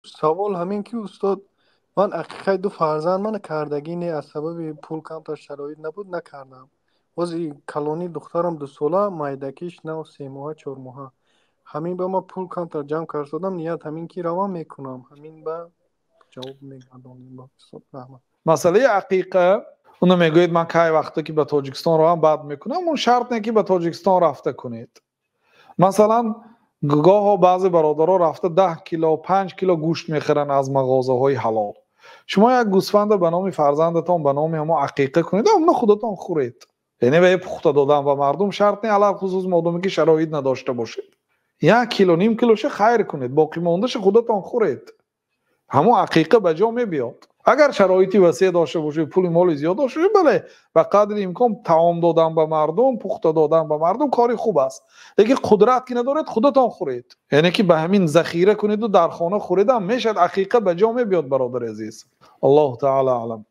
سوال همین که استاد من عقیقه دو فرزند من کردگی نه از سبب پول کمتر شرایط نبود نکردم. وزی کلونی دخترم 2 ساله مایدکیش 9 3 ماه 4 ماه همین به ما پول کمتر جمع کردم نیت همین که روان میکنم همین به جواب میگردم با استاد رحمت. مسئله عقیقه اونو میگوید من که وقتی که به تاجیکستان رو هم بعد میکنم اون شرط نه که به تاجیکستان رفته کنید. مثلا گاه بعضی برادرها رفته 10 کیلو 5 کیلو گوشت میخرن از مغازه های حلال. شما یک گوسفند به نام فرزندتان به نام همو عقیقه کنید اون خودتان خورید. یعنی به پخته دادن و مردم شرط نه علاوه خصوص مادامی که شرایط نداشته باشید. 1 کیلو نیم کیلوش خیر کنید باقی موندهش خودتان خورید. همو عقیقه به جا میبیاد. اگر شرایطی وسیع داشته باشید پول مالی زیاد داشته باشید بله به قدر امکان طعام دادن به مردم پخته دادن به مردم کاری خوب است. لیکن قدرت که ندارید خودتان خورید. یعنی که به همین ذخیره کنید و در خانه خورید هم میشد عقیقه به جا میبیاد برادر عزیز. الله تعالی اعلم.